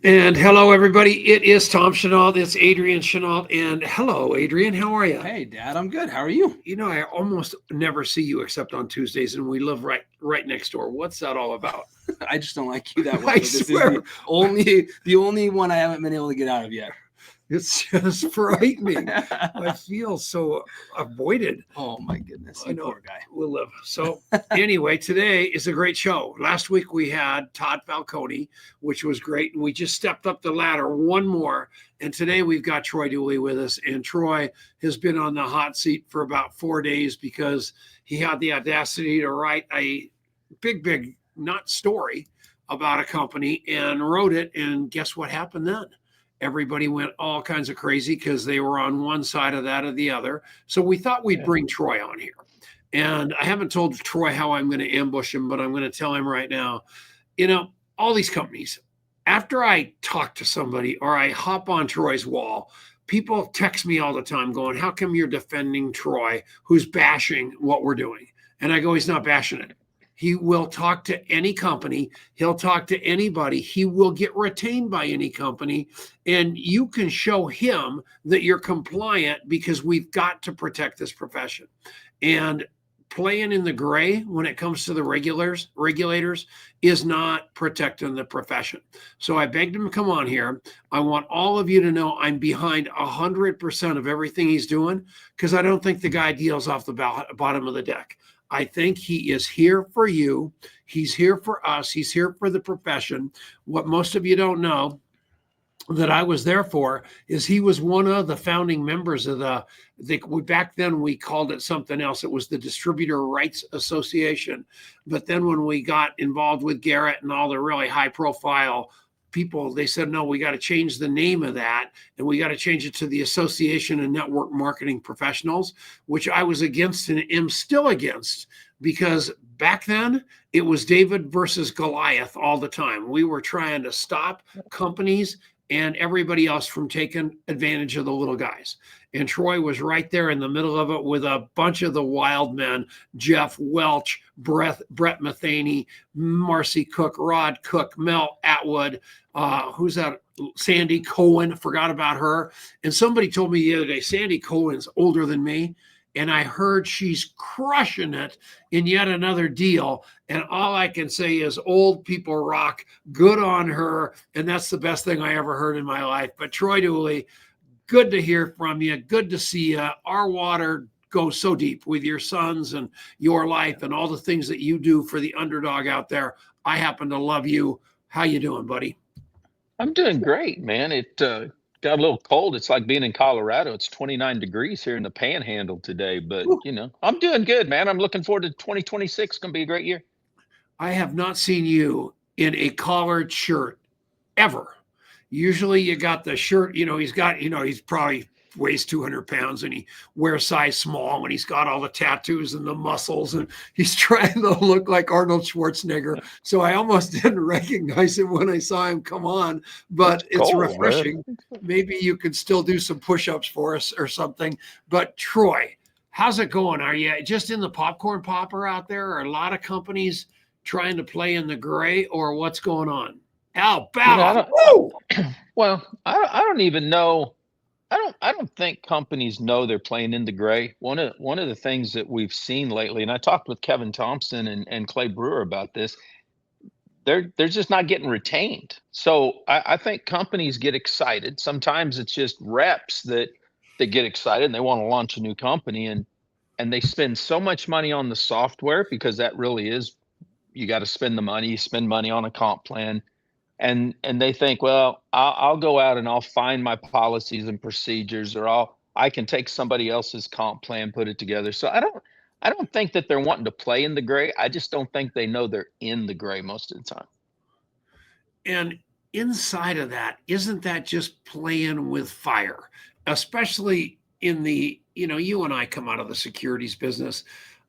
And hello, everybody. It is Tom Chenault. It's Adrian Chenault. And hello, Adrian. How are you? Hey, Dad, I'm good. How are you? You know, I almost never see you except on Tuesdays, and we live right next door. What's that all about? I just don't like you that way. I This is swear. the only one I haven't been able to get out of yet. It's just frightening. I feel so avoided. Oh my goodness, I you know. poor guy. We'll live. So anyway, today is a great show. Last week we had Todd Falcone, which was great. And we just stepped up the ladder one more. And today we've got Troy Dooley with us. And Troy has been on the hot seat for about 4 days because he had the audacity to write a big, not story about a company and wrote it. And guess what happened then? Everybody went all kinds of crazy because they were on one side of that or the other. So we thought we'd bring Troy on here. And I haven't told Troy how I'm going to ambush him, but I'm going to tell him right now. You know, all these companies, after I talk to somebody or I hop on Troy's wall, people text me all the time going, how come you're defending Troy, who's bashing what we're doing? And I go, he's not bashing it. He will talk to any company. He'll talk to anybody. He will get retained by any company. And you can show him that you're compliant because we've got to protect this profession. And playing in the gray when it comes to the regulators is not protecting the profession. So I begged him to come on here. I want all of you to know I'm behind 100% of everything he's doing because I don't think the guy deals off the bottom of the deck. I think he is here for you. He's here for us. He's here for the profession. What most of you don't know that I was there for is he was one of the founding members of back then we called it something else. It was the Distributor Rights Association. But then when we got involved with Garrett and all the really high profile people, they said, no, we got to change the name of that. And we got to change it to the Association of Network Marketing Professionals, which I was against and am still against because back then it was David versus Goliath all the time. We were trying to stop companies and everybody else from taking advantage of the little guys. And Troy was right there in the middle of it with a bunch of the wild men, Jeff Welch, Brett Matheny, Marcy Cook, Rod Cook, Mel Atwood, who's that? Sandy Cohen, forgot about her. And somebody told me the other day, Sandy Cohen's older than me. And I heard she's crushing it in yet another deal. And all I can say is old people rock, good on her. And that's the best thing I ever heard in my life. But Troy Dooley, good to hear from you. Good to see you. Our water goes so deep with your sons and your life and all the things that you do for the underdog out there. I happen to love you. How you doing, buddy? I'm doing great, man. It got a little cold. It's like being in Colorado. It's 29 degrees here in the Panhandle today, but I'm doing good, man. I'm looking forward to 2026. It's going to be a great year. I have not seen you in a collared shirt ever. Usually you got the shirt, he's probably weighs 200 pounds and he wears size small and he's got all the tattoos and the muscles and he's trying to look like Arnold Schwarzenegger. So I almost didn't recognize him when I saw him come on, but it's cold, refreshing. Man. Maybe you could still do some push-ups for us or something. But Troy, how's it going? Are you just in the popcorn popper out there? Are a lot of companies trying to play in the gray or what's going on? Alabama. Well, I don't even know. I don't think companies know they're playing in the gray. One of the things that we've seen lately, and I talked with Kevin Thompson and Clay Brewer about this, they're just not getting retained. So I think companies get excited. Sometimes it's just reps that get excited and they want to launch a new company and they spend so much money on the software because that really is, you got to spend the money. You spend money on a comp plan. And they think, well, I'll go out and I'll find my policies and procedures, or I can take somebody else's comp plan, put it together. So I don't think that they're wanting to play in the gray. I just don't think they know they're in the gray most of the time. And inside of that, isn't that just playing with fire? Especially in the, you and I come out of the securities business.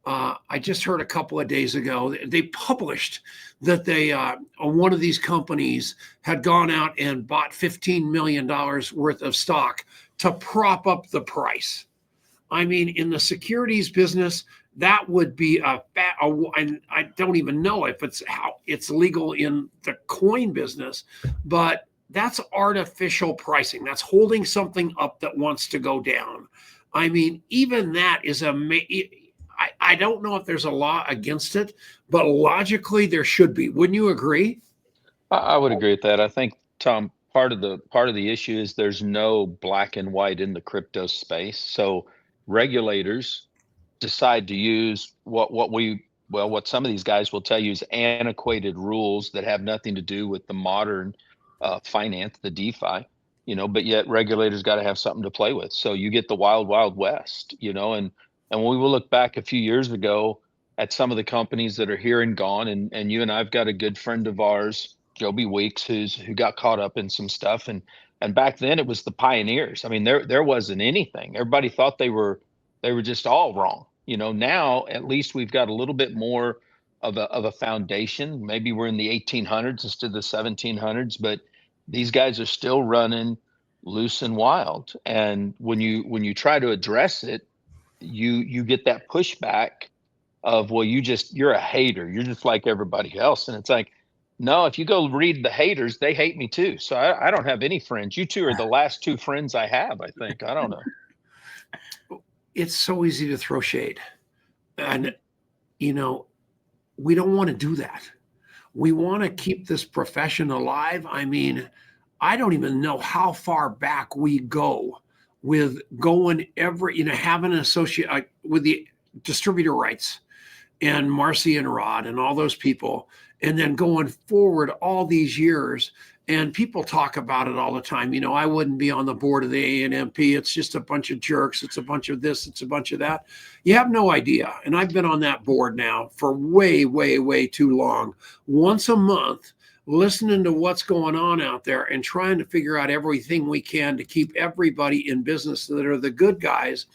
I just heard a couple of days ago, they published that one of these companies had gone out and bought $15 million worth of stock to prop up the price. I mean, in the securities business, that would be and I don't even know if it's legal in the coin business, but that's artificial pricing. That's holding something up that wants to go down. I mean, even that is I don't know if there's a law against it, but logically there should be. Wouldn't you agree? I would agree with that. I think, Tom, part of the issue is there's no black and white in the crypto space. So regulators decide to use what some of these guys will tell you is antiquated rules that have nothing to do with the modern finance, the DeFi, but yet regulators got to have something to play with. So you get the wild, wild west, and when we will look back a few years ago at some of the companies that are here and gone, and you and I've got a good friend of ours, Joby Weeks, who got caught up in some stuff. And back then it was the pioneers. I mean, there wasn't anything. Everybody thought they were just all wrong. Now at least we've got a little bit more of a foundation. Maybe we're in the 1800s instead of the 1700s, but these guys are still running loose and wild. And when you try to address it, you get that pushback of, well, you're a hater. You're just like everybody else. And it's like, no, if you go read the haters, they hate me too. So I don't have any friends. You two are the last two friends I have, I think. I don't know. It's so easy to throw shade. And, we don't want to do that. We want to keep this profession alive. I mean, I don't even know how far back we go with going having an associate with the distributor rights and Marcy and Rod and all those people. And then going forward all these years, and people talk about it all the time. I wouldn't be on the board of the ANMP. It's just a bunch of jerks. It's a bunch of this. It's a bunch of that. You have no idea. And I've been on that board now for way, way, way too long. Once a month, listening to what's going on out there and trying to figure out everything we can to keep everybody in business that are the good guys,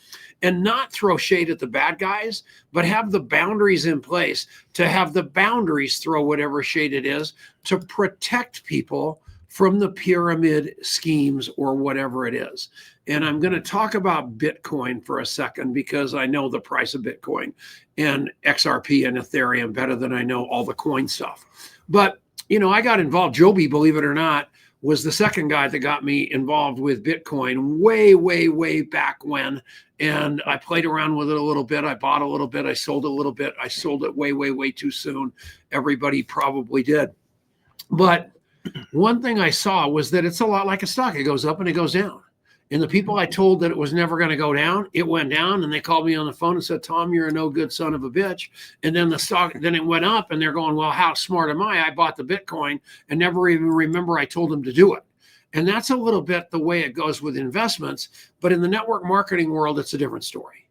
and not throw shade at the bad guys, but have the boundaries in place to have the boundaries throw whatever shade it is to protect people from the pyramid schemes or whatever it is. And I'm going to talk about Bitcoin for a second because I know the price of Bitcoin and XRP and Ethereum better than I know all the coin stuff. But, I got involved. Joby, believe it or not, was the second guy that got me involved with Bitcoin way, way, way back when. And I played around with it a little bit. I bought a little bit. I sold a little bit. I sold it way, way, way too soon. Everybody probably did. But one thing I saw was that it's a lot like a stock. It goes up and it goes down. And the people I told that it was never going to go down, it went down, and they called me on the phone and said, Tom, you're a no good son of a bitch. And then then it went up, and they're going, well, how smart am I? I bought the Bitcoin and never even remember I told them to do it. And that's a little bit the way it goes with investments. But in the network marketing world, it's a different story,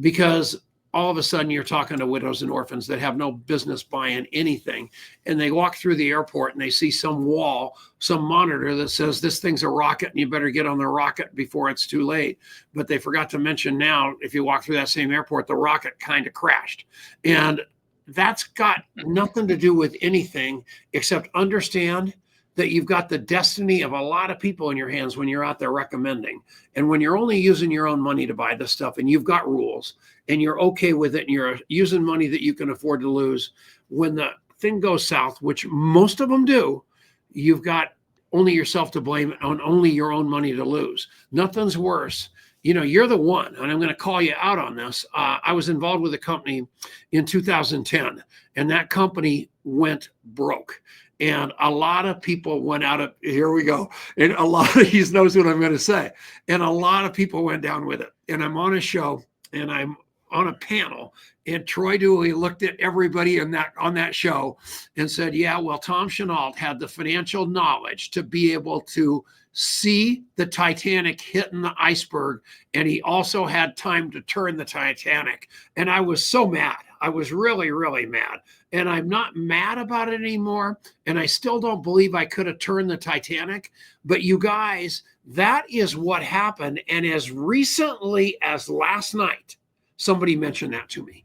because all of a sudden you're talking to widows and orphans that have no business buying anything. And they walk through the airport and they see some wall, some monitor that says this thing's a rocket and you better get on the rocket before it's too late. But they forgot to mention now, if you walk through that same airport, the rocket kind of crashed. And that's got nothing to do with anything except understand that you've got the destiny of a lot of people in your hands when you're out there recommending. And when you're only using your own money to buy this stuff and you've got rules and you're okay with it and you're using money that you can afford to lose, when the thing goes south, which most of them do, you've got only yourself to blame and only your own money to lose. Nothing's worse. You're the one, and I'm going to call you out on this. I was involved with a company in 2010, and that company went broke. And a lot of people went out of, here we go. And a lot of, he knows what I'm going to say. And a lot of people went down with it. And I'm on a show and I'm on a panel, and Troy Dooley looked at everybody on that show and said, yeah, well, Tom Chenault had the financial knowledge to be able to see the Titanic hitting the iceberg. And he also had time to turn the Titanic. And I was so mad. I was really, really mad. And I'm not mad about it anymore. And I still don't believe I could have turned the Titanic. But you guys, that is what happened. And as recently as last night, somebody mentioned that to me.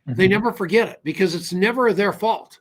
Mm-hmm. They never forget it because it's never their fault.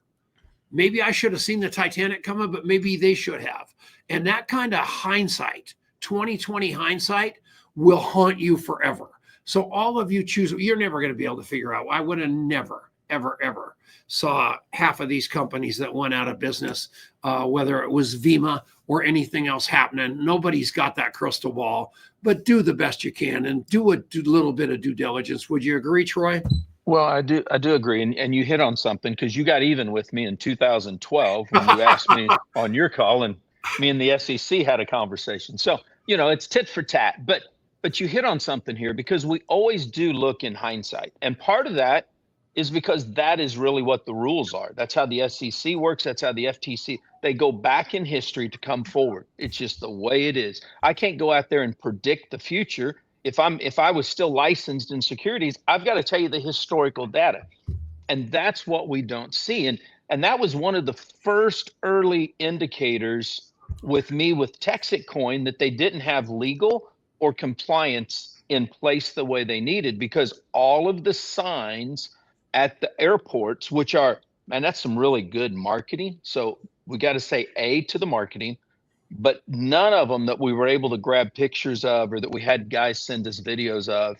Maybe I should have seen the Titanic coming, but maybe they should have. And that kind of hindsight, 2020 hindsight, will haunt you forever. So all of you choose, you're never going to be able to figure out. I would have never, ever, ever saw half of these companies that went out of business, whether it was Vima or anything else happening. Nobody's got that crystal ball, but do the best you can and do a little bit of due diligence. Would you agree, Troy? Well, I do agree, and you hit on something, because you got even with me in 2012 when you asked me on your call, and me and the SEC had a conversation. So, it's tit for tat, but you hit on something here, because we always do look in hindsight, and part of that is because that is really what the rules are. That's how the SEC works. That's how the FTC, they go back in history to come forward. It's just the way it is. I can't go out there and predict the future. If I was still licensed in securities, I've got to tell you the historical data. And that's what we don't see. And that was one of the first early indicators with me with Texit Coin, that they didn't have legal or compliance in place the way they needed, because all of the signs at the airports, which are, man, that's some really good marketing. So we got to say A to the marketing, but none of them that we were able to grab pictures of, or that we had guys send us videos of,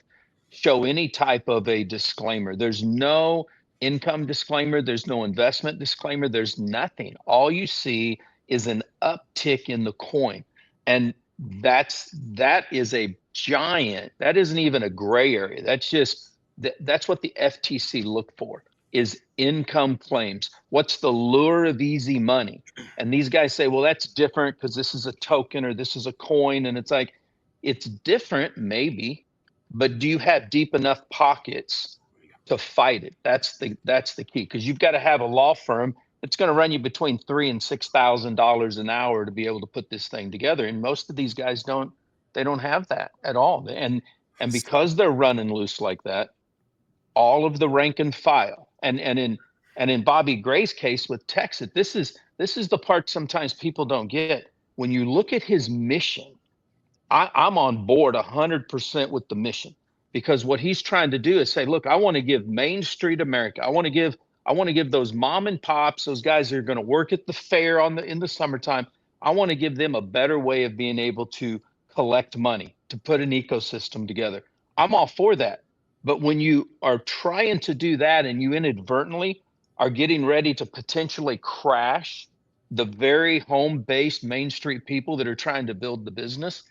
show any type of a disclaimer. There's no income disclaimer. There's no investment disclaimer. There's nothing. All you see is an uptick in the coin. And that is a giant, that isn't even a gray area. That's what the FTC look for, is income claims. What's the lure of easy money? And these guys say, well, that's different because this is a token or this is a coin. And it's like, it's different, maybe, but do you have deep enough pockets to fight it? That's the key, because you've got to have a law firm that's going to run you between $3,000 and $6,000 an hour to be able to put this thing together. And most of these guys don't have that at all. And because they're running loose like that, all of the rank and file, and in Bobby Gray's case with Texas, this is the part sometimes people don't get. When you look at his mission, I'm on board 100% with the mission, because what he's trying to do is say, look, I want to give Main Street America, I want to give those mom and pops, those guys that are going to work at the fair in the summertime, I want to give them a better way of being able to collect money, to put an ecosystem together. I'm all for that. But when you are trying to do that and you inadvertently are getting ready to potentially crash the very home-based Main Street people that are trying to build the business,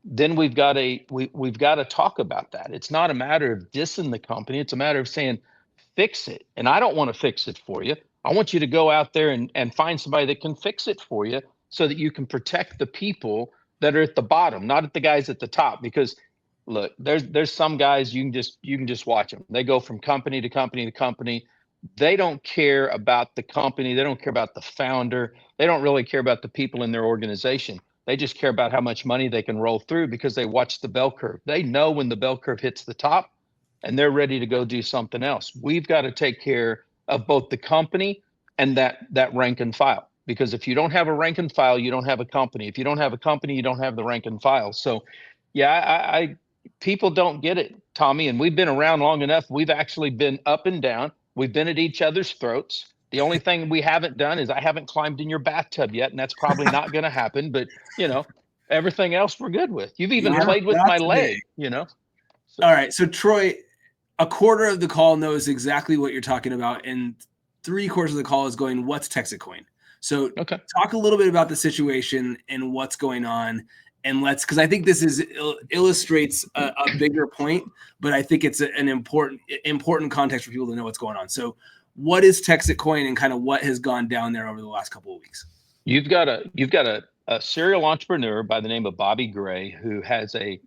then we've got to talk about that. It's not a matter of dissing the company. It's a matter of saying, fix it. And I don't want to fix it for you. I want you to go out there and find somebody that can fix it for you, so that you can protect the people that are at the bottom, not at the guys at the top. Because look, there's some guys you can just watch them. They go from company to company to company. They don't care about the company. They don't care about the founder. They don't really care about the people in their organization. They just care about how much money they can roll through, because they watch the bell curve. They know when the bell curve hits the top and they're ready to go do something else. We've got to take care of both the company and that rank and file, because if you don't have a rank and file, you don't have a company. If you don't have a company, you don't have the rank and file. So yeah, people don't get it, Tommy, and we've been around long enough. We've actually been up and down. We've been at each other's throats. The only thing we haven't done is I haven't climbed in your bathtub yet, and that's probably not going to happen. But, everything else we're good with. You've even played with my leg, So. All right. So, Troy, a quarter of the call knows exactly what you're talking about, and 3/4 of the call is going, what's Texit Coin? So talk a little bit about the situation and what's going on. And because I think this illustrates a bigger point, but I think it's an important context for people to know what's going on. So what is Texit Coin, and kind of what has gone down there over the last couple of weeks? You've got a serial entrepreneur by the name of Bobby Gray, who has a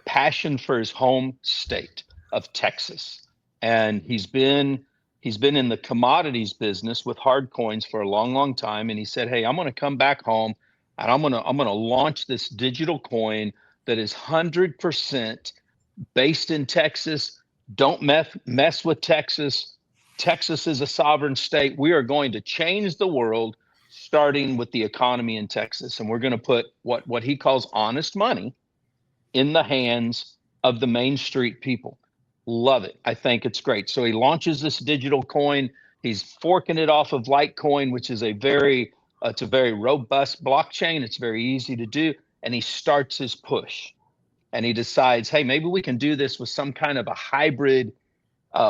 passion for his home state of Texas. And he's been in the commodities business with hard coins for a long, long time. And he said, hey, I'm going to come back home, and I'm gonna launch this digital coin that is 100% based in Texas. Don't mess with Texas. Texas is a sovereign state. We are going to change the world, starting with the economy in Texas. And we're going to put what he calls honest money in the hands of the Main Street people. Love it. I think it's great. So he launches this digital coin. He's forking it off of Litecoin, which is it's a very robust blockchain. It's very easy to do. And he starts his push, and he decides, hey, maybe we can do this with some kind of a hybrid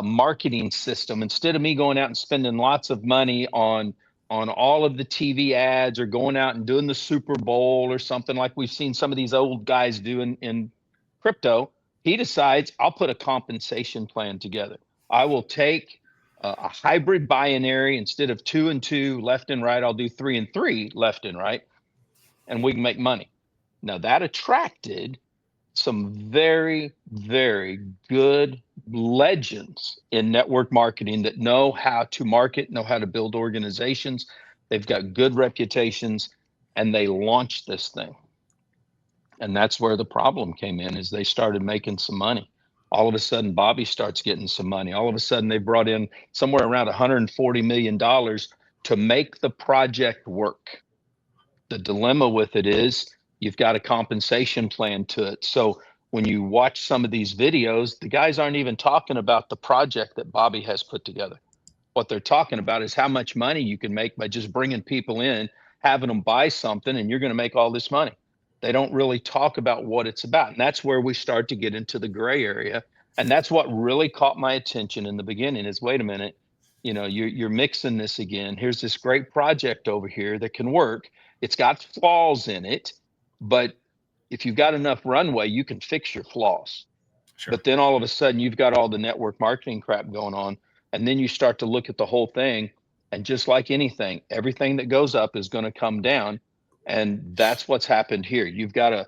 marketing system. Instead of me going out and spending lots of money on on all of the TV ads or going out and doing the Super Bowl or something like we've seen some of these old guys do in crypto. He decides, I'll put a compensation plan together. I will take a hybrid binary. Instead of 2 and 2 left and right, I'll do 3 and 3 left and right, and we can make money. Now that attracted some very, very good legends in network marketing that know how to market, know how to build organizations. They've got good reputations, and they launched this thing. And that's where the problem came in, is they started making some money. All of a sudden, Bobby starts getting some money. All of a sudden, they brought in somewhere around $140 million to make the project work. The dilemma with it is you've got a compensation plan to it. So when you watch some of these videos, the guys aren't even talking about the project that Bobby has put together. What they're talking about is how much money you can make by just bringing people in, having them buy something, and you're going to make all this money. They don't really talk about what it's about. And that's where we start to get into the gray area. And that's what really caught my attention in the beginning is, wait a minute, you know, you're mixing this again. Here's this great project over here that can work. It's got flaws in it, but if you've got enough runway, you can fix your flaws. Sure. But then all of a sudden you've got all the network marketing crap going on. And then you start to look at the whole thing. And just like anything, everything that goes up is going to come down. And that's what's happened here. You've got a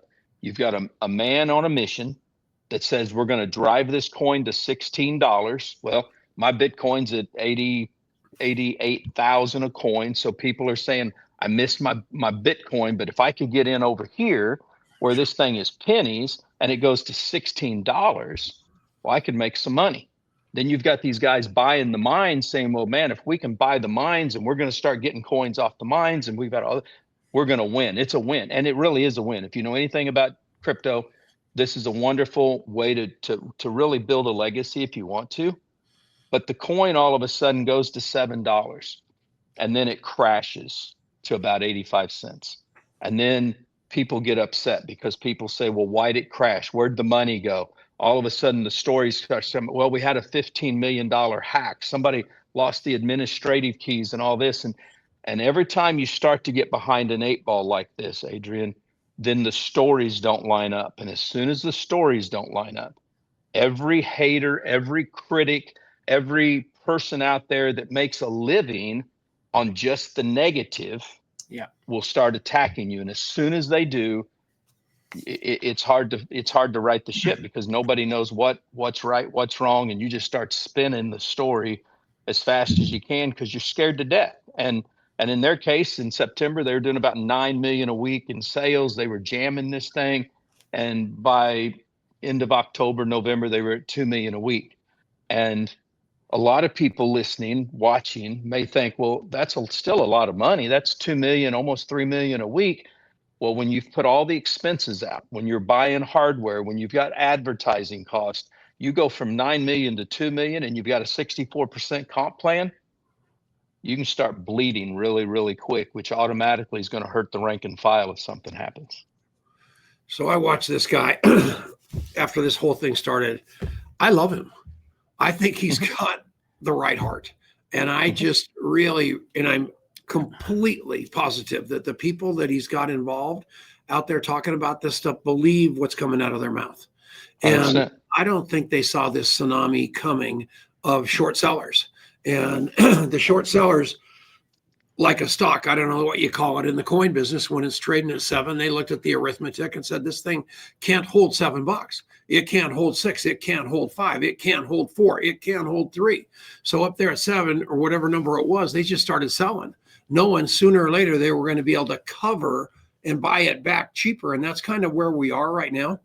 man on a mission that says we're going to drive this coin to $16. Well, my Bitcoin's at 88,000 a coin. So people are saying, I missed my Bitcoin, but if I could get in over here where this thing is pennies and it goes to $16, well, I could make some money. Then you've got these guys buying the mines saying, well, man, if we can buy the mines and we're going to start getting coins off the mines and we've got all, we're going to win. It's a win. And it really is a win. If you know anything about crypto, this is a wonderful way to really build a legacy if you want to. But the coin all of a sudden goes to $7 and then it crashes to about 85 cents. And then people get upset because people say, well, why'd it crash? Where'd the money go? All of a sudden the stories start saying, well, we had a $15 million hack. Somebody lost the administrative keys and all this. And every time you start to get behind an 8 ball like this, Adrian, then the stories don't line up. And as soon as the stories don't line up, every hater, every critic, every person out there that makes a living on just the negative will start attacking you. And as soon as they do, it's hard to right the ship because nobody knows what's right, what's wrong. And you just start spinning the story as fast as you can because you're scared to death. And in their case, in September, they were doing about 9 million a week in sales. They were jamming this thing. And by end of October, November, they were at 2 million a week. And a lot of people listening, watching may think, well, that's still a lot of money. That's 2 million, almost 3 million a week. Well, when you've put all the expenses out, when you're buying hardware, when you've got advertising costs, you go from 9 million to 2 million and you've got a 64% comp plan, you can start bleeding really, really quick, which automatically is going to hurt the rank and file if something happens. So I watched this guy after this whole thing started. I love him. I think he's got the right heart. And I just really, and I'm completely positive that the people that he's got involved out there talking about this stuff believe what's coming out of their mouth. And 100%. I don't think they saw this tsunami coming of short sellers. And the short sellers, like a stock, I don't know what you call it in the coin business, when it's trading at 7, they looked at the arithmetic and said, this thing can't hold $7. It can't hold 6. It can't hold 5. It can't hold 4. It can't hold 3. So up there at 7 or whatever number it was, they just started selling. Knowing sooner or later they were going to be able to cover and buy it back cheaper. And that's kind of where we are right now.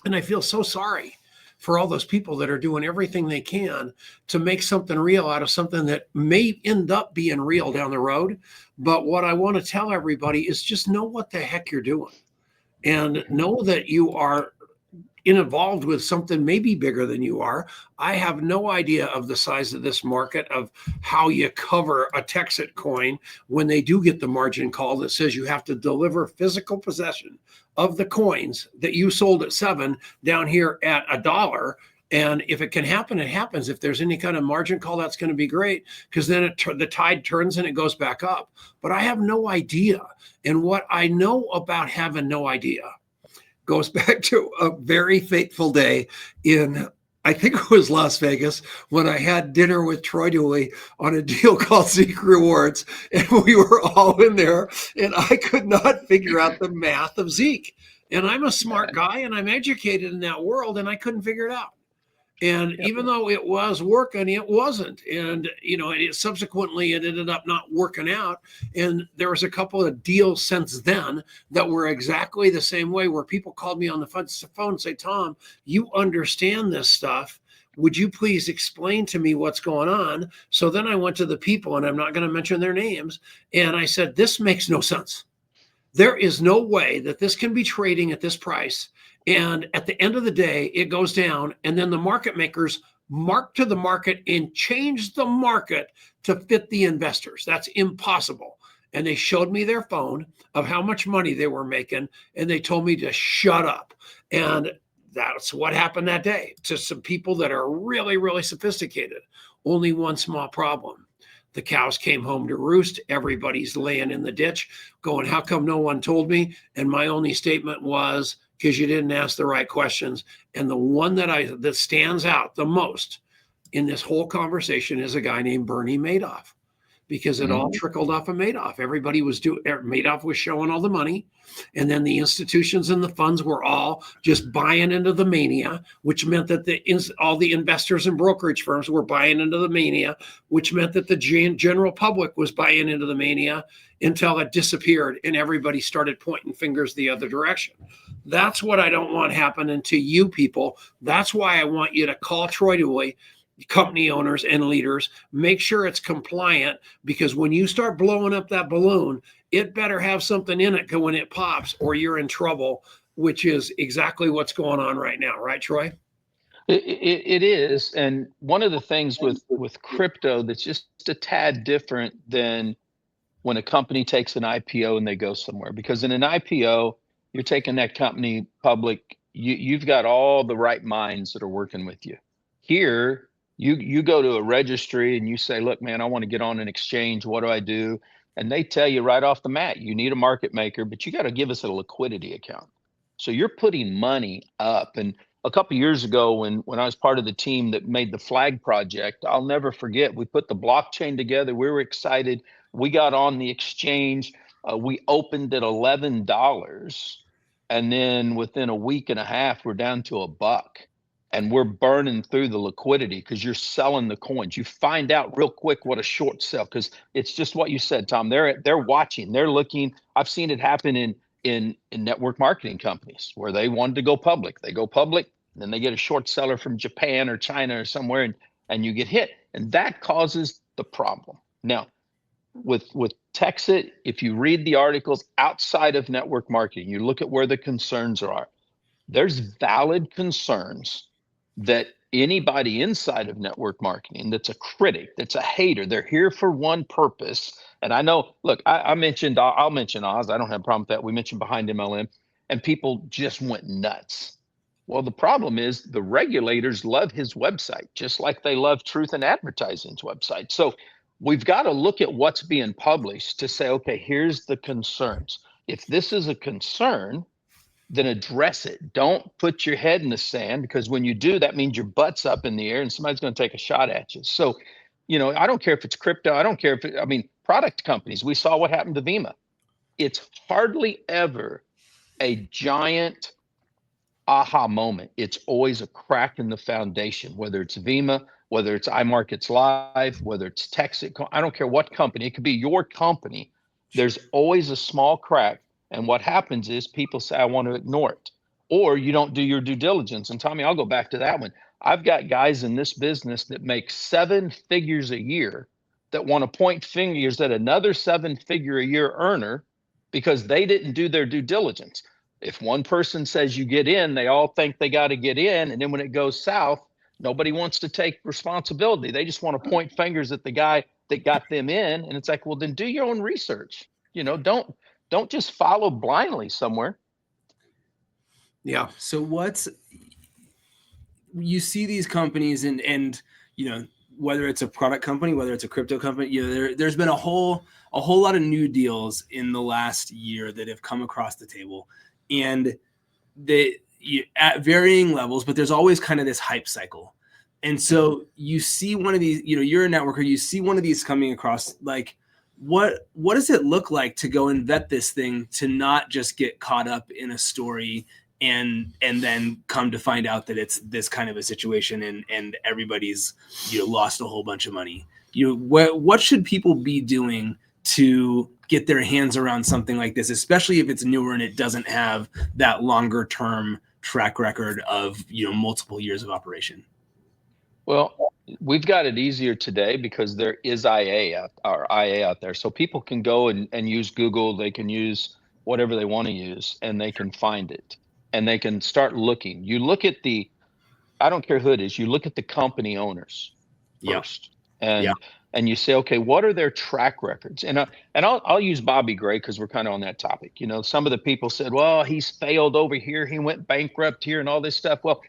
And I feel so sorry for all those people that are doing everything they can to make something real out of something that may end up being real down the road. But what I want to tell everybody is just know what the heck you're doing and know that you are involved with something maybe bigger than you are. I have no idea of the size of this market, of how you cover a Texit coin when they do get the margin call that says you have to deliver physical possession of the coins that you sold at 7 down here at $1. And if it can happen, it happens. If there's any kind of margin call, that's going to be great, because then the tide turns and it goes back up. But I have no idea. And what I know about having no idea goes back to a very fateful day in, I think it was Las Vegas, when I had dinner with Troy Dooley on a deal called Seek Rewards. And we were all in there, and I could not figure out the math of Zeke. And I'm a smart guy and I'm educated in that world, and I couldn't figure it out. And even though it was working, it wasn't. And, it subsequently, it ended up not working out. And there was a couple of deals since then that were exactly the same way, where people called me on the phone and say, Tom, you understand this stuff. Would you please explain to me what's going on? So then I went to the people, and I'm not going to mention their names. And I said, this makes no sense. There is no way that this can be trading at this price. And at the end of the day, it goes down, and then the market makers mark to the market and change the market to fit the investors. That's impossible. And they showed me their phone of how much money they were making, and they told me to shut up. And that's what happened that day to some people that are really, really sophisticated. Only one small problem. The cows came home to roost. Everybody's laying in the ditch going, how come no one told me? And my only statement was, because you didn't ask the right questions. And the one that stands out the most in this whole conversation is a guy named Bernie Madoff, because it all trickled off of Madoff. Everybody was Madoff was showing all the money. And then the institutions and the funds were all just buying into the mania, which meant that all the investors and brokerage firms were buying into the mania, which meant that the general public was buying into the mania, until it disappeared and everybody started pointing fingers the other direction. That's what I don't want happening to you people. That's why I want you to call Troy Dooley, company owners and leaders. Make sure it's compliant, because when you start blowing up that balloon, it better have something in it when it pops, or you're in trouble, which is exactly what's going on right now. Right, Troy? It is. And one of the things with crypto that's just a tad different than when a company takes an IPO and they go somewhere, because in an IPO, you're taking that company public. You've got all the right minds that are working with you. Here, you go to a registry and you say, look, man, I want to get on an exchange. What do I do? And they tell you right off the mat, you need a market maker, but you got to give us a liquidity account. So you're putting money up. And a couple of years ago, when I was part of the team that made the flag project, I'll never forget, we put the blockchain together. We were excited. We got on the exchange. We opened at $11. And then within a week and a half, we're down to $1. And we're burning through the liquidity because you're selling the coins. You find out real quick what a short sell, because it's just what you said, Tom. They're watching, they're looking. I've seen it happen in network marketing companies where they wanted to go public. They go public, then they get a short seller from Japan or China or somewhere, and you get hit. And that causes the problem. Now, with Texit, if you read the articles outside of network marketing, you look at where the concerns are. There's valid concerns that anybody inside of network marketing that's a critic, that's a hater, they're here for one purpose. And I know, look, I'll mention Oz. I don't have a problem with that. We mentioned Behind MLM, and people just went nuts. Well, the problem is the regulators love his website, just like they love Truth in Advertising's website. So we've got to look at what's being published to say, okay, here's the concerns. If this is a concern, then address it. Don't put your head in the sand, because when you do, that means your butt's up in the air and somebody's going to take a shot at you. So, I don't care if it's crypto. I don't care if product companies. We saw what happened to Vima. It's hardly ever a giant aha moment. It's always a crack in the foundation, whether it's Vima, whether it's iMarkets Live, whether it's Texit. I don't care what company. It could be your company. There's always a small crack. And what happens is people say, I want to ignore it, or you don't do your due diligence. And Tommy, I'll go back to that one. I've got guys in this business that make 7 figures a year that want to point fingers at another 7-figure a year earner because they didn't do their due diligence. If one person says you get in, they all think they got to get in. And then when it goes south, nobody wants to take responsibility. They just want to point fingers at the guy that got them in. And it's like, well, then do your own research. Don't just follow blindly somewhere. Yeah. So you see these companies and whether it's a product company, whether it's a crypto company, there's been a whole lot of new deals in the last year that have come across the table, and at varying levels, but there's always kind of this hype cycle. And so you see one of these, you're a networker, you see one of these coming across, like, what does it look like to go and vet this thing, to not just get caught up in a story and then come to find out that it's this kind of a situation and everybody's lost a whole bunch of money? What should people be doing to get their hands around something like this, especially if it's newer and it doesn't have that longer term track record of multiple years of operation? Well, we've got it easier today because there is IA out there. So people can go and use Google, they can use whatever they want to use, and they can find it. And they can start looking. You look at I don't care who it is, you look at the company owners first. And you say, okay, what are their track records? And I'll use Bobby Gray because we're kind of on that topic. Some of the people said, well, he's failed over here, he went bankrupt here and all this stuff. Well,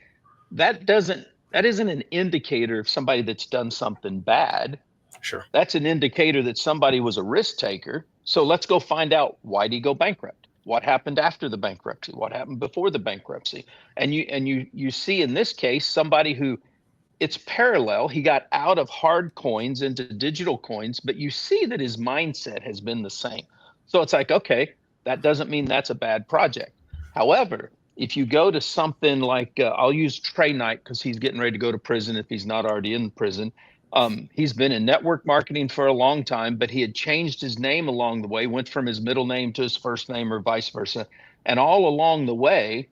that isn't an indicator of somebody that's done something bad. Sure. That's an indicator that somebody was a risk taker. So let's go find out, why did he go bankrupt? What happened after the bankruptcy? What happened before the bankruptcy? And you see in this case somebody who, it's parallel. He got out of hard coins into digital coins, but you see that his mindset has been the same. So it's like, okay, that doesn't mean that's a bad project. However, if you go to something like, I'll use Trey Knight because he's getting ready to go to prison if he's not already in prison. He's been in network marketing for a long time, but he had changed his name along the way, went from his middle name to his first name or vice versa. And all along the way,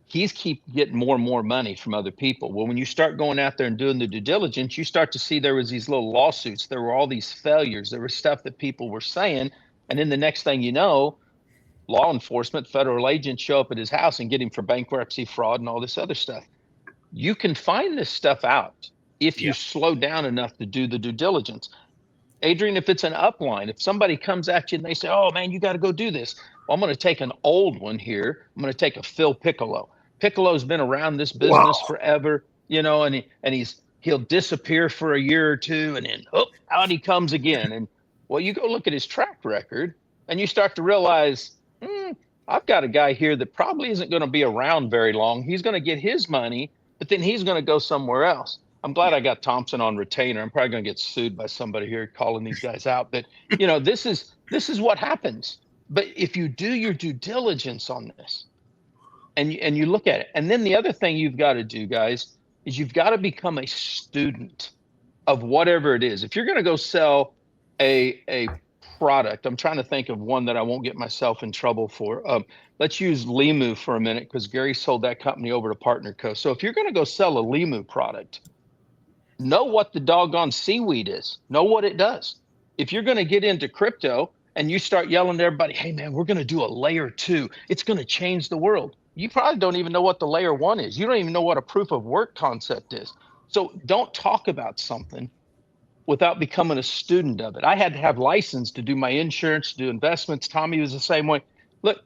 he's keep getting more and more money from other people. Well, when you start going out there and doing the due diligence, you start to see there was these little lawsuits. There were all these failures. There was stuff that people were saying. And then the next thing you know, law enforcement, federal agents show up at his house and get him for bankruptcy, fraud, and all this other stuff. You can find this stuff out if you slow down enough to do the due diligence. Adrian, if it's an upline, if somebody comes at you and they say, oh man, you got to go do this. Well, I'm going to take an old one here. I'm going to take a Phil Piccolo. Piccolo's been around this business forever, and he'll disappear for a year or two, and then out he comes again. And well, you go look at his track record and you start to realize, I've got a guy here that probably isn't going to be around very long. He's going to get his money, but then he's going to go somewhere else. I'm glad I got Thompson on retainer. I'm probably going to get sued by somebody here calling these guys out. But this is what happens. But if you do your due diligence on this and you look at it, and then the other thing you've got to do, guys, is you've got to become a student of whatever it is. If you're going to go sell a product, I'm trying to think of one that I won't get myself in trouble for. Let's use Limu for a minute because Gary sold that company over to Partner Co. So if you're going to go sell a Limu product, know what the doggone seaweed is. Know what it does. If you're going to get into crypto and you start yelling to everybody, hey man, we're going to do a layer 2. It's going to change the world. You probably don't even know what the layer 1 is. You don't even know what a proof of work concept is. So don't talk about something without becoming a student of it. I had to have license to do my insurance, to do investments. Tommy was the same way. Look,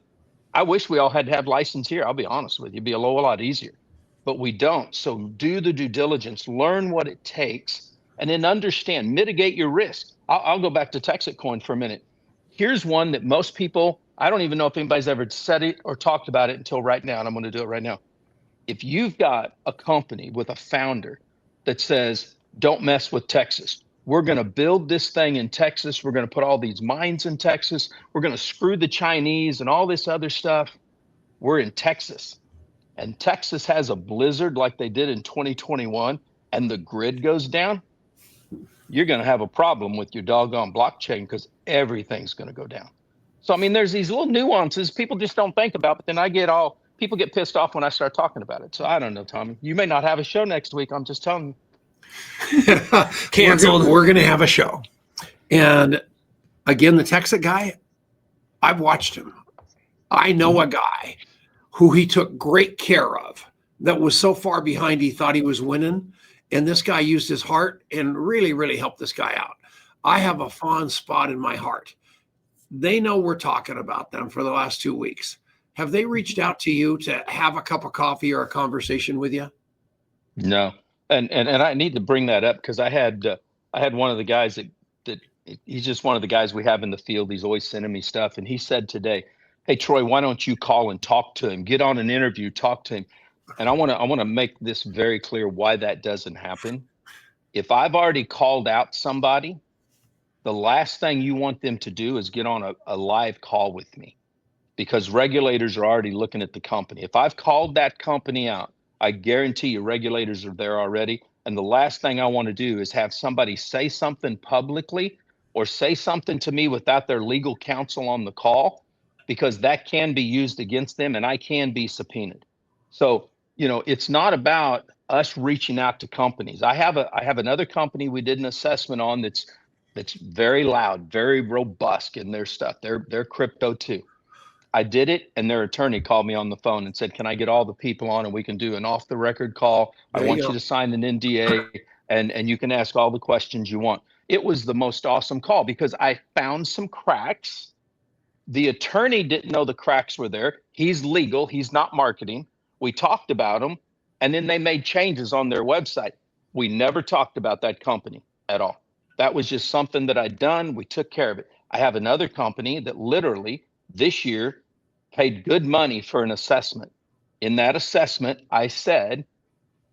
I wish we all had to have license here. I'll be honest with you. It'd be a lot easier. But we don't. So do the due diligence, learn what it takes, and then understand, mitigate your risk. I'll go back to Texacoin for a minute. Here's one that most people, I don't even know if anybody's ever said it or talked about it until right now, and I'm going to do it right now. If you've got a company with a founder that says, don't mess with Texas. We're going to build this thing in Texas. We're going to put all these mines in Texas. We're going to screw the Chinese and all this other stuff. We're in Texas. And Texas has a blizzard like they did in 2021, and the grid goes down, you're going to have a problem with your doggone blockchain because everything's going to go down. So, I mean, there's these little nuances people just don't think about, but then people get pissed off when I start talking about it. So I don't know, Tommy. You may not have a show next week. I'm just telling you. Canceled. We're going to have a show. And again, the Texas guy, I've watched him. I know a guy who he took great care of that was so far behind he thought he was winning. And this guy used his heart and really, really helped this guy out. I have a fond spot in my heart. They know we're talking about them for the last 2 weeks. Have they reached out to you to have a cup of coffee or a conversation with you? No. And I need to bring that up because I had one of the guys that he's just one of the guys we have in the field. He's always sending me stuff. And he said today, "Hey, Troy, why don't you call and talk to him? Get on an interview, talk to him." And I want to make this very clear why that doesn't happen. If I've already called out somebody, the last thing you want them to do is get on a live call with me, because regulators are already looking at the company. If I've called that company out, I guarantee you regulators are there already. And the last thing I want to do is have somebody say something publicly or say something to me without their legal counsel on the call, because that can be used against them and I can be subpoenaed. So, it's not about us reaching out to companies. I have another company we did an assessment on that's very loud, very robust in their stuff. They're crypto too. I did it, and their attorney called me on the phone and said, "Can I get all the people on and we can do an off-the-record call? I want you to sign an NDA, and you can ask all the questions you want." It was the most awesome call because I found some cracks. The attorney didn't know the cracks were there. He's legal. He's not marketing. We talked about them, and then they made changes on their website. We never talked about that company at all. That was just something that I'd done. We took care of it. I have another company that literally this year paid good money for an assessment. In that assessment, I said,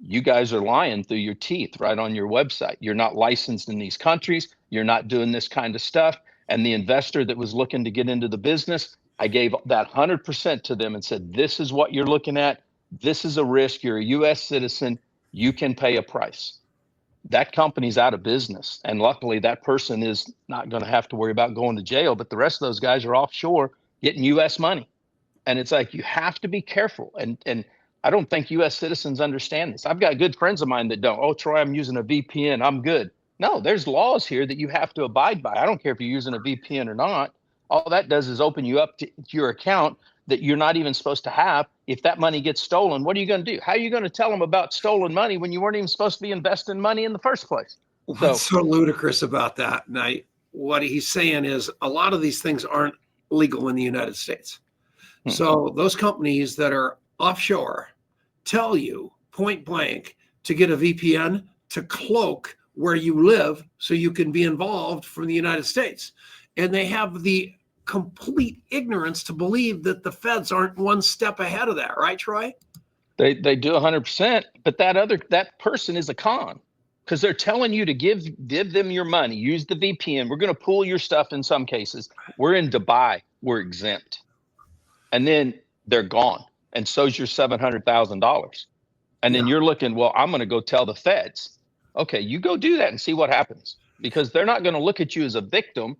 "You guys are lying through your teeth right on your website. You're not licensed in these countries. You're not doing this kind of stuff." And the investor that was looking to get into the business, I gave that 100% to them and said, "This is what you're looking at. This is a risk. You're a US citizen. You can pay a price." That company's out of business. And luckily that person is not going to have to worry about going to jail, but the rest of those guys are offshore getting US money. And it's like, you have to be careful. And I don't think US citizens understand this. I've got good friends of mine that don't. "Oh, Troy, I'm using a VPN. I'm good." No, there's laws here that you have to abide by. I don't care if you're using a VPN or not. All that does is open you up to your account that you're not even supposed to have. If that money gets stolen, what are you going to do? How are you going to tell them about stolen money when you weren't even supposed to be investing money in the first place? What's so ludicrous about that? Now, what he's saying is a lot of these things aren't legal in the United States. So those companies that are offshore tell you point blank to get a VPN to cloak where you live so you can be involved from the United States. And they have the complete ignorance to believe that the feds aren't one step ahead of that, right, Troy? They do 100%, but that person is a con, because they're telling you to give them your money, use the VPN. We're going to pull your stuff in some cases. We're in Dubai, we're exempt. And then they're gone. And so's your $700,000. And then you're looking, well, I'm going to go tell the feds. Okay, you go do that and see what happens, because they're not going to look at you as a victim.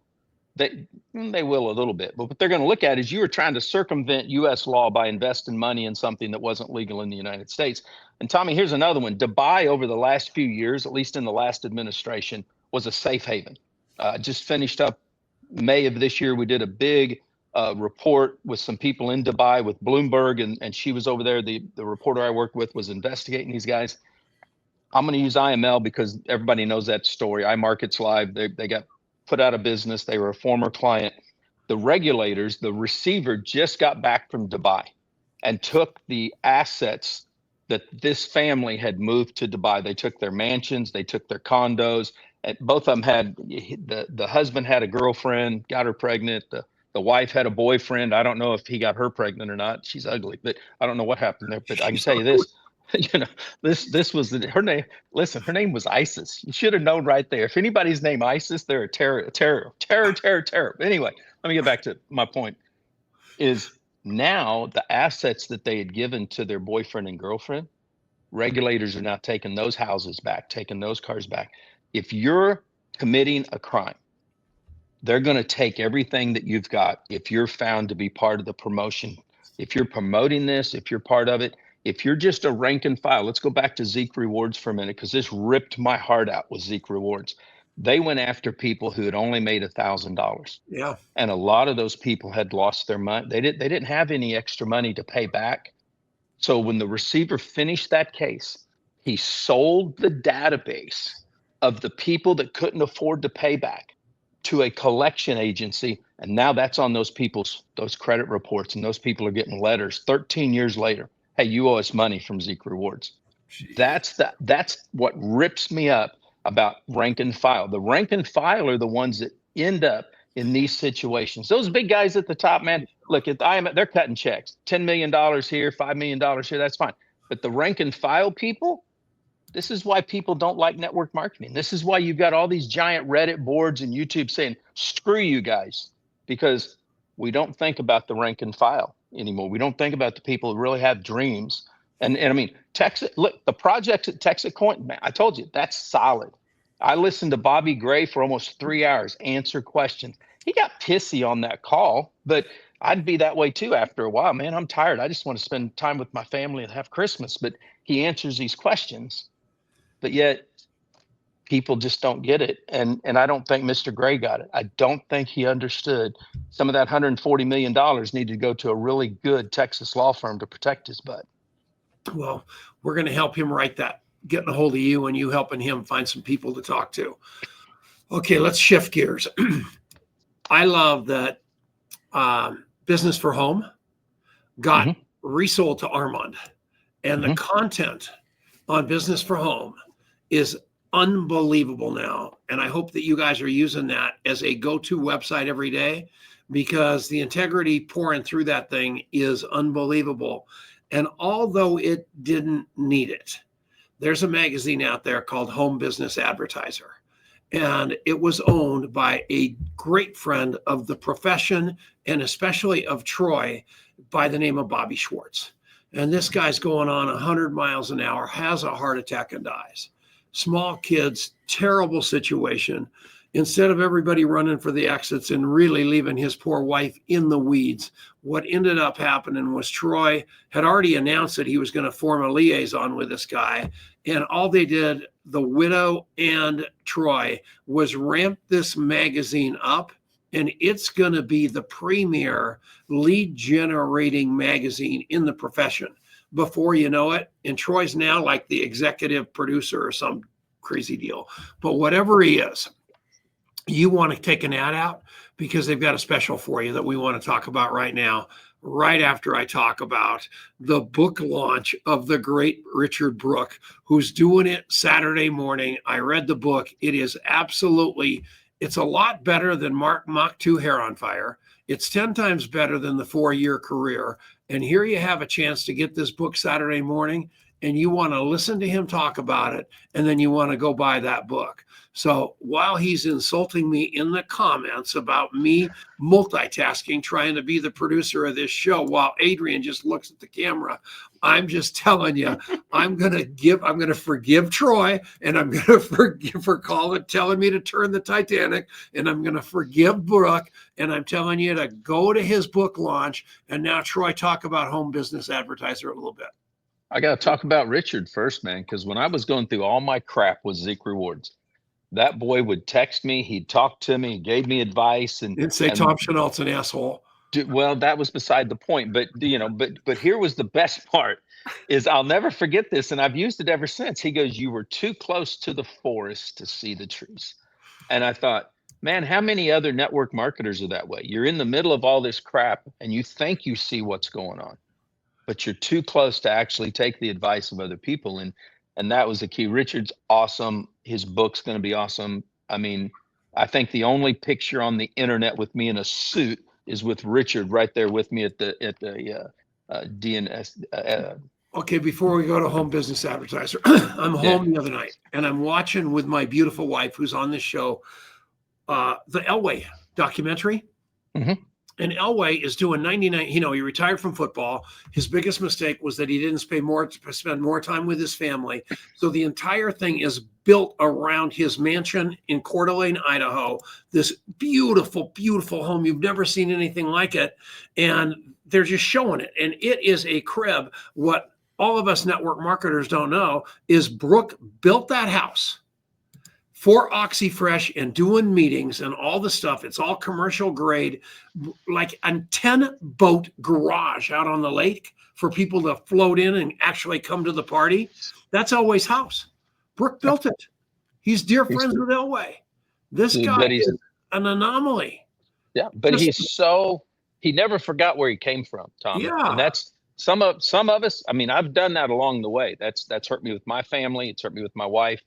They will a little bit, but what they're going to look at is you were trying to circumvent US law by investing money in something that wasn't legal in the United States. And Tommy, here's another one. Dubai over the last few years, at least in the last administration, was a safe haven. Just finished up May of this year. We did a big report with some people in Dubai with Bloomberg, and she was over there. The reporter I worked with was investigating these guys. I'm going to use IML because everybody knows that story. iMarkets Live, they got put out of business. They were a former client. The regulators, the receiver just got back from Dubai and took the assets that this family had moved to Dubai. They took their mansions, they took their condos, and both of them had, the husband had a girlfriend, got her pregnant. The wife had a boyfriend. I don't know if he got her pregnant or not. She's ugly, but I don't know what happened there. But I can tell you this, this was her name. Listen, her name was ISIS. You should have known right there. If anybody's named ISIS, they're a terror. Anyway, let me get back to my point. Is now the assets that they had given to their boyfriend and girlfriend, regulators are now taking those houses back, taking those cars back. If you're committing a crime, they're going to take everything that you've got. If you're found to be part of the promotion, if you're promoting this, if you're part of it, if you're just a rank and file, let's go back to Zeke Rewards for a minute, because this ripped my heart out with Zeke Rewards. They went after people who had only made $1,000. Yeah. And a lot of those people had lost their money. They didn't have any extra money to pay back. So when the receiver finished that case, he sold the database of the people that couldn't afford to pay back to a collection agency. And now that's on those credit reports. And those people are getting letters 13 years later. Hey, you owe us money from Zeke Rewards. That's what rips me up about rank and file. The rank and file are the ones that end up in these situations. Those big guys at the top, man, look, they're cutting checks. $10 million here, $5 million here, that's fine. But the rank and file people, this is why people don't like network marketing. This is why you've got all these giant Reddit boards and YouTube saying, screw you guys, because we don't think about the rank and file anymore. We don't think about the people who really have dreams. And I mean, Texas, look, the projects at Texacoin, man, I told you, that's solid. I listened to Bobby Gray for almost 3 hours, answer questions. He got pissy on that call, but I'd be that way too after a while, man. I'm tired. I just want to spend time with my family and have Christmas. But he answers these questions, but yet people just don't get it. And I don't think Mr. Gray got it. I don't think he understood some of that $140 million needed to go to a really good Texas law firm to protect his butt. Well, we're going to help him write that, getting a hold of you and you helping him find some people to talk to. Okay, let's shift gears. I love that Business for Home got resold to Armand, and the content on Business for Home is unbelievable now. And I hope that you guys are using that as a go-to website every day, because the integrity pouring through that thing is unbelievable. And although it didn't need it, there's a magazine out there called Home Business Advertiser. And it was owned by a great friend of the profession, and especially of Troy, by the name of Bobby Schwartz. And this guy's going on 100 miles an hour, has a heart attack and dies. Small kids, terrible situation. Instead of everybody running for the exits and really leaving his poor wife in the weeds, what ended up happening was Troy had already announced that he was going to form a liaison with this guy. And all they did, the widow and Troy, was ramp this magazine up. And it's going to be the premier lead generating magazine in the profession before you know it. And Troy's now like the executive producer or some crazy deal. But whatever he is, you want to take an ad out, because they've got a special for you that we want to talk about right now, right after I talk about the book launch of the great Richard Brooke, who's doing it Saturday morning. I read the book. It is absolutely, it's a lot better than Mach 2 Hair on Fire. It's 10 times better than the 4-year career. And here you have a chance to get this book Saturday morning, and you want to listen to him talk about it, and then you want to go buy that book. So while he's insulting me in the comments about me multitasking, trying to be the producer of this show, while Adrian just looks at the camera, I'm just telling you, I'm going to forgive Troy, and I'm going to forgive for telling me to turn the Titanic, and I'm going to forgive Brooke, and I'm telling you to go to his book launch. And now, Troy, talk about Home Business Advertiser a little bit. I got to talk about Richard first, man, because when I was going through all my crap with Zeke Rewards, that boy would text me, he'd talk to me, he gave me advice, and say Tom Chenault's an asshole. Well, that was beside the point, but but here was the best part, is I'll never forget this, and I've used it ever since. He goes, "You were too close to the forest to see the trees," and I thought, man, how many other network marketers are that way? You're in the middle of all this crap, and you think you see what's going on, but you're too close to actually take the advice of other people. And that was the key. Richard's awesome. His book's going to be awesome. I mean, I think the only picture on the internet with me in a suit is with Richard right there with me at the DNS. Okay, before we go to Home Business Advertiser, I'm home the other night, and I'm watching with my beautiful wife, who's on this show, the Elway documentary. And Elway is doing 99. He retired from football. His biggest mistake was that he didn't spend more time with his family. So the entire thing is built around his mansion in Coeur d'Alene, Idaho. This beautiful, beautiful home. You've never seen anything like it. And they're just showing it. And it is a crib. What all of us network marketers don't know is Brooke built that house for OxyFresh and doing meetings and all the stuff. It's all commercial grade, like a 10-boat garage out on the lake for people to float in and actually come to the party. That's Elway's house. Brooke built it. He's dear friends with Elway. This guy is an anomaly. Yeah, but he never forgot where he came from, Tom. Yeah. And some of us, I mean, I've done that along the way. That's hurt me with my family. It's hurt me with my wife.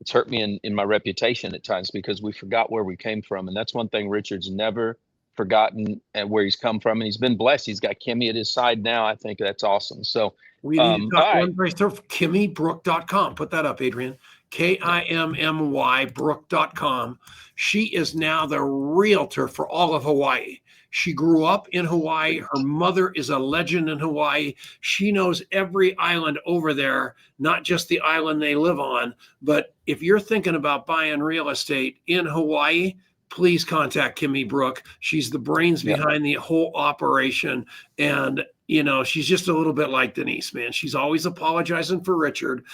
It's hurt me in my reputation at times because we forgot where we came from. And that's one thing Richard's never forgotten and where he's come from. And he's been blessed. He's got Kimmy at his side now. I think that's awesome. So we need to talk all right. one place through KimmyBrook.com. Put that up, Adrian. KIMMY Brook.com. She is now the realtor for all of Hawaii. She grew up in Hawaii. Her mother is a legend in Hawaii. She knows every island over there, not just the island they live on. But if you're thinking about buying real estate in Hawaii, please contact Kimmy Brook. She's the brains behind the whole operation. And, you know, she's just a little bit like Denise, man. She's always apologizing for Richard,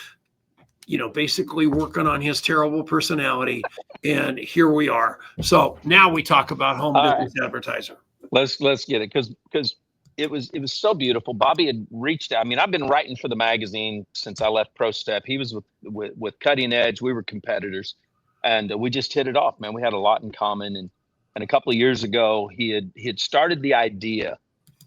you know, basically working on his terrible personality. And here we are. So now we talk about home business advertiser. Let's get it because it was so beautiful. Bobby had reached out. I mean, I've been writing for the magazine since I left Pro Step. He was with Cutting Edge. We were competitors, and we just hit it off, man. We had a lot in common. And a couple of years ago, he had started the idea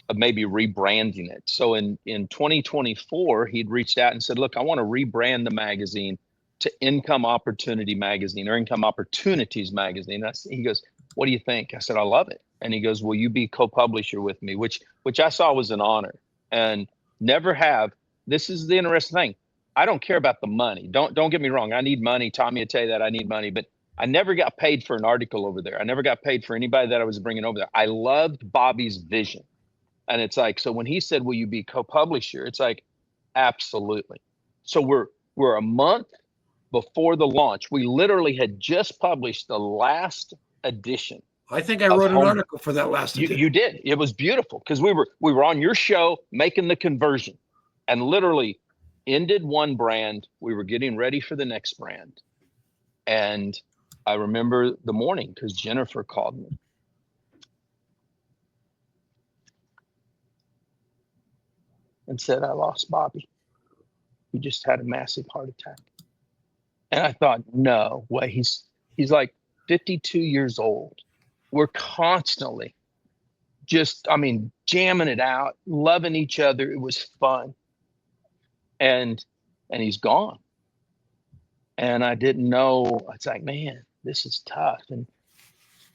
of maybe rebranding it. So in 2024, he'd reached out and said, "Look, I want to rebrand the magazine to Income Opportunity Magazine or Income Opportunities Magazine." He goes, "What do you think?" I said, "I love it." And he goes, "Will you be co-publisher with me?" Which I saw was an honor, and never have. This is the interesting thing. I don't care about the money. Don't get me wrong. I need money. Tommy will tell you that I need money, but I never got paid for an article over there. I never got paid for anybody that I was bringing over there. I loved Bobby's vision. And it's like, so when he said, "Will you be co-publisher?" It's like, absolutely. So we're a month before the launch. We literally had just published the last edition. I think I wrote an article for that last edition. You did. It was beautiful because we were on your show making the conversion and literally ended one brand. We were getting ready for the next brand. And I remember the morning because Jennifer called me. And said, "I lost Bobby. He just had a massive heart attack." And I thought, no way. He's like 52 years old. We're constantly just, I mean, jamming it out, loving each other. It was fun. And he's gone. And I didn't know. It's like, man, this is tough.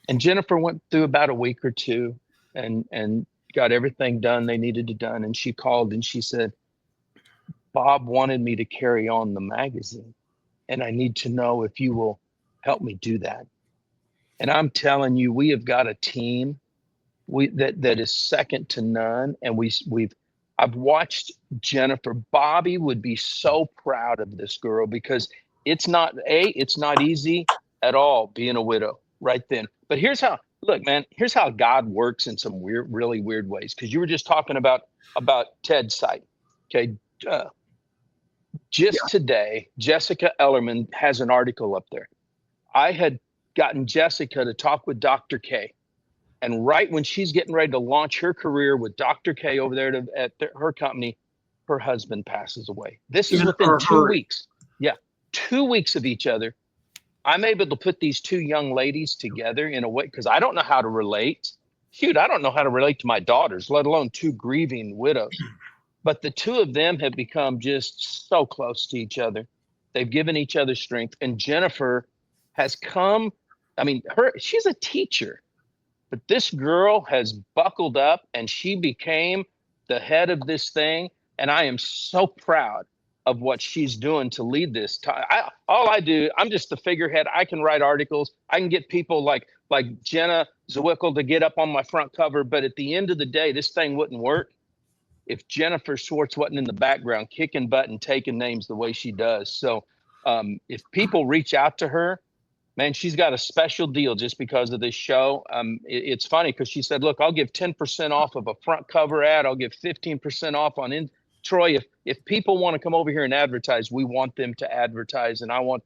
And Jennifer went through about a week or two and got everything done they needed to done. And she called and she said, "Bob wanted me to carry on the magazine, and I need to know if you will help me do that." And I'm telling you, we have got a team that is second to none. And I've watched Jennifer. Bobby would be so proud of this girl because it's not easy at all being a widow right then. But here's how God works in some really weird ways. Because you were just talking about Ted's site. Okay. Today, Jessica Ellerman has an article up there. I had gotten Jessica to talk with Dr. K. And right when she's getting ready to launch her career with Dr. K over there at her company, her husband passes away. This is within 2 weeks. Yeah, 2 weeks of each other. I'm able to put these two young ladies together in a way because I don't know how to relate. Shoot, I don't know how to relate to my daughters, let alone two grieving widows. But the two of them have become just so close to each other. They've given each other strength. And Jennifer has come. I mean, she's a teacher, but this girl has buckled up and she became the head of this thing. And I am so proud of what she's doing to lead this. All I do, I'm just the figurehead. I can write articles. I can get people like Jenna Zwickel to get up on my front cover. But at the end of the day, this thing wouldn't work if Jennifer Schwartz wasn't in the background kicking butt and taking names the way she does. So if people reach out to her, man, she's got a special deal just because of this show. It's funny because she said, "Look, I'll give 10% off of a front cover ad. I'll give 15% off on Troy. If people want to come over here and advertise, we want them to advertise, and I want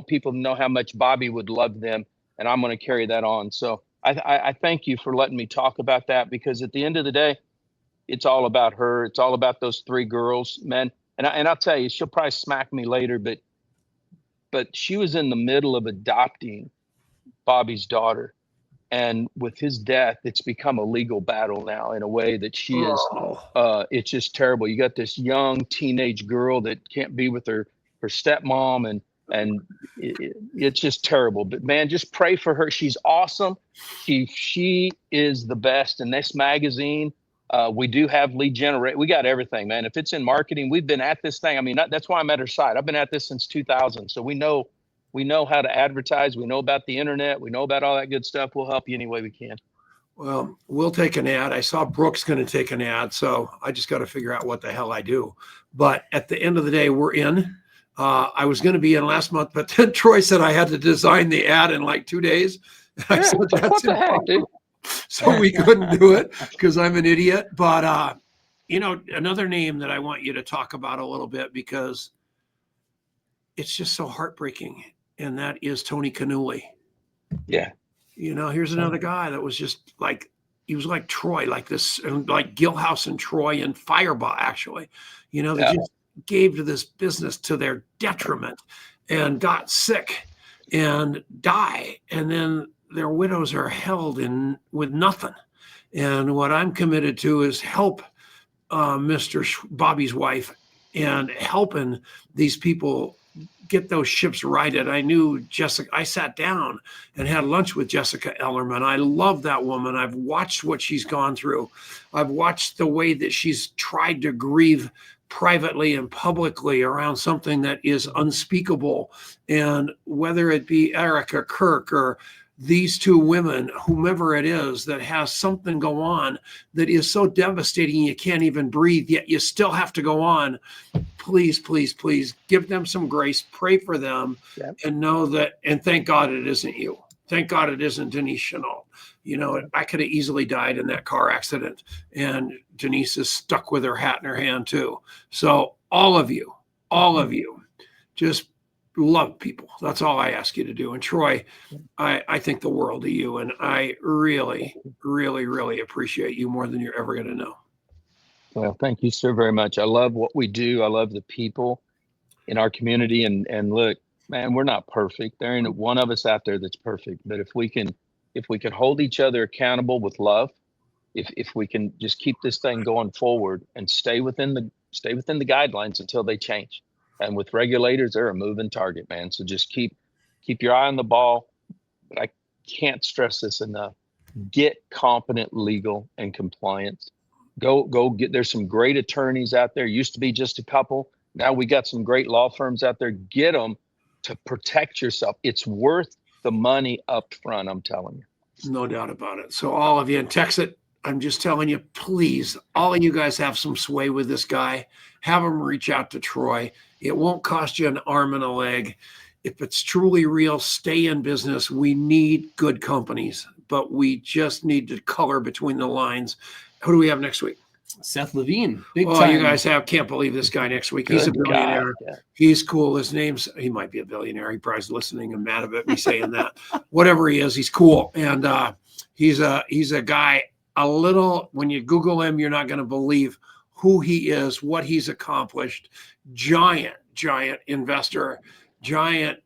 people to know how much Bobby would love them, and I'm going to carry that on." So I thank you for letting me talk about that because at the end of the day, it's all about her. It's all about those three girls, man. And I'll tell you, she'll probably smack me later, but she was in the middle of adopting Bobby's daughter. And with his death, it's become a legal battle now in a way that she is, it's just terrible. You got this young teenage girl that can't be with her stepmom, and it's just terrible. But man, just pray for her. She's awesome. She is the best. In this magazine, we do have lead generate. We got everything, man. If it's in marketing, we've been at this thing. I mean, that's why I'm at her side. I've been at this since 2000. So we know how to advertise. We know about the internet. We know about all that good stuff. We'll help you any way we can. Well, we'll take an ad. I saw Brooke's going to take an ad, so I just got to figure out what the hell I do. But at the end of the day, we're in. I was going to be in last month, but then Troy said I had to design the ad in like 2 days. I said, what the heck, dude? So we couldn't do it because I'm an idiot. But, another name that I want you to talk about a little bit because it's just so heartbreaking, and that is Tony Cannulli. Yeah. Here's another guy that was just like, he was like Troy, like this, like Gilhouse and Troy and Fireball, actually, they just gave to this business to their detriment and got sick and die. And then their widows are held in with nothing. And what I'm committed to is help Bobby's wife and helping these people get those ships righted. I knew Jessica. I sat down and had lunch with Jessica Ellerman. I love that woman. I've watched what she's gone through. I've watched the way that she's tried to grieve privately and publicly around something that is unspeakable. And whether it be Erica Kirk or these two women, whomever it is that has something go on that is so devastating you can't even breathe, yet you still have to go on. Please, please, please give them some grace, pray for them, and know that, and thank God it isn't you. Thank God it isn't Denise Chenault. I could have easily died in that car accident, and Denise is stuck with her hat in her hand too. So all of you, just love people. That's all I ask you to do. And Troy, I think the world of you, and I really, really, really appreciate you more than you're ever going to know. Well, thank you so very much. I love what we do. I love the people in our community. And look, man, we're not perfect. There ain't one of us out there that's perfect. But if we can hold each other accountable with love, if we can just keep this thing going forward and stay within the guidelines until they change. And with regulators, they're a moving target, man. So just keep your eye on the ball. But I can't stress this enough. Get competent legal and compliance. Go get, there's some great attorneys out there. Used to be just a couple. Now we got some great law firms out there. Get them to protect yourself. It's worth the money up front, I'm telling you. No doubt about it. So all of you, and text it. I'm just telling you, please, all of you guys have some sway with this guy. Have him reach out to Troy. It won't cost you an arm and a leg. If it's truly real, stay in business. We need good companies, but we just need to color between the lines. Who do we have next week? Seth Levine. Big time. time. You guys can't believe this guy next week. He's a billionaire. Yeah. He's cool. He might be a billionaire. He probably is listening and mad about me saying that. Whatever he is, he's cool. And he's a guy, when you Google him, you're not going to believe who he is, what he's accomplished. Giant investor, giant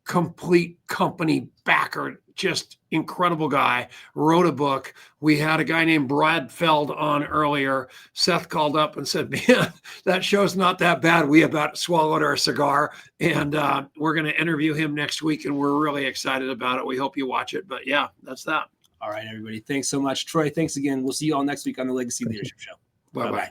complete company backer, just incredible guy. Wrote a book. We had a guy named Brad Feld on earlier. Seth called up and said, man, that show's not that bad. We about swallowed our cigar, and we're going to interview him next week, and we're really excited about it. We hope you watch it. But yeah, that's that. All right, everybody. Thanks so much. Troy, thanks again. We'll see you all next week on the Legacy Leadership Show. Bye-bye.